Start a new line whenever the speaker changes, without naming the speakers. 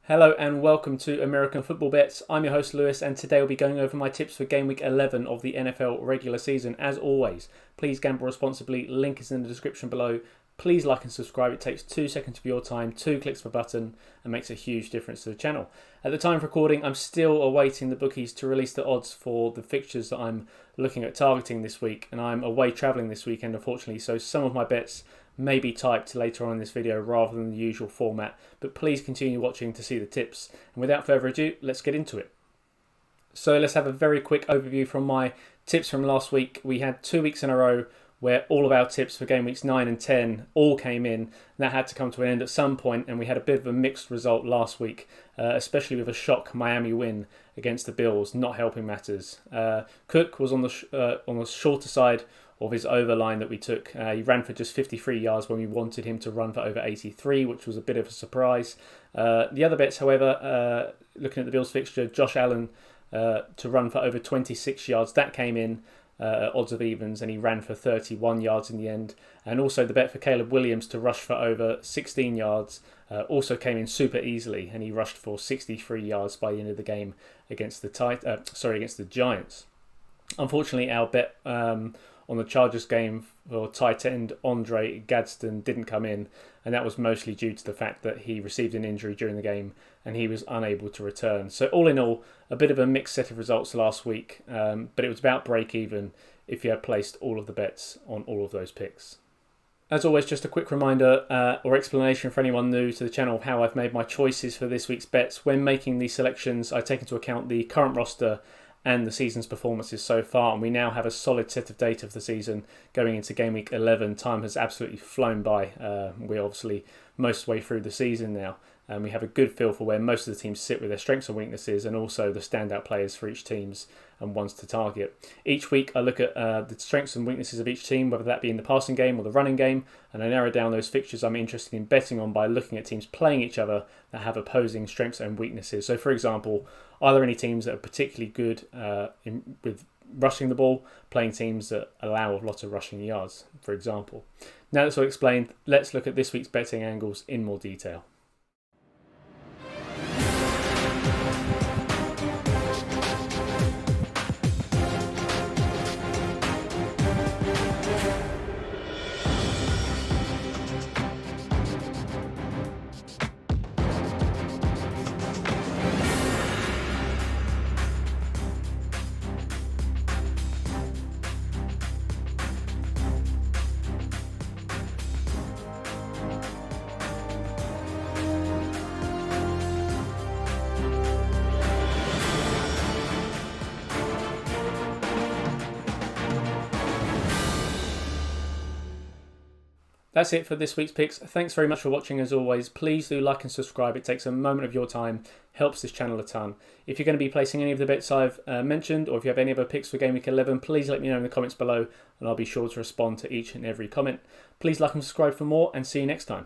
Hello and welcome to American Football Bets. I'm your host Lewis, and today we'll be going over my tips for game week 11 of the NFL regular season. As always, please gamble responsibly. Link is in the description below. Please like and subscribe. It takes 2 seconds of your time, 2 clicks of a button, and makes a huge difference to the channel. At the time of recording, I'm still awaiting the bookies to release the odds for the fixtures that I'm looking at targeting this week, and I'm away travelling this weekend, unfortunately, so some of my bets may be typed later on in this video rather than the usual format, but please continue watching to see the tips. And without further ado, let's get into it. So let's have a very quick overview from my tips from last week. We had 2 weeks in a row where all of our tips for game weeks 9 and 10 all came in. That had to come to an end at some point, and we had a bit of a mixed result last week, especially with a shock Miami win against the Bills, not helping matters. Cook was on the shorter side of his over line that we took. He ran for just 53 yards when we wanted him to run for over 83, which was a bit of a surprise. The other bets, however, looking at the Bills fixture, Josh Allen to run for over 26 yards, that came in at odds of evens, and he ran for 31 yards in the end. And also the bet for Caleb Williams to rush for over 16 yards also came in super easily, and he rushed for 63 yards by the end of the game against the Giants. Unfortunately, our bet on the Chargers game for tight end Andre Gadsden didn't come in, and that was mostly due to the fact that he received an injury during the game and he was unable to return. So all in all, a bit of a mixed set of results last week, but it was about break even if you had placed all of the bets on all of those picks. As always, just a quick reminder or explanation for anyone new to the channel of how I've made my choices for this week's bets. When making these selections, I take into account the current roster and the season's performances so far, and we now have a solid set of data for the season going into game week 11. Time has absolutely flown by. We're obviously most way through the season now, and we have a good feel for where most of the teams sit with their strengths and weaknesses, and also the standout players for each teams and ones to target. Each week I look at the strengths and weaknesses of each team, whether that be in the passing game or the running game, and I narrow down those fixtures I'm interested in betting on by looking at teams playing each other that have opposing strengths and weaknesses. So for example, are there any teams that are particularly good with rushing the ball, playing teams that allow lots of rushing yards, for example? Now that's all explained, let's look at this week's betting angles in more detail. That's it for this week's picks. Thanks very much for watching as always. Please do like and subscribe. It takes a moment of your time, helps this channel a ton. If you're going to be placing any of the bets I've mentioned, or if you have any other picks for Game Week 11, please let me know in the comments below, and I'll be sure to respond to each and every comment. Please like and subscribe for more, and see you next time.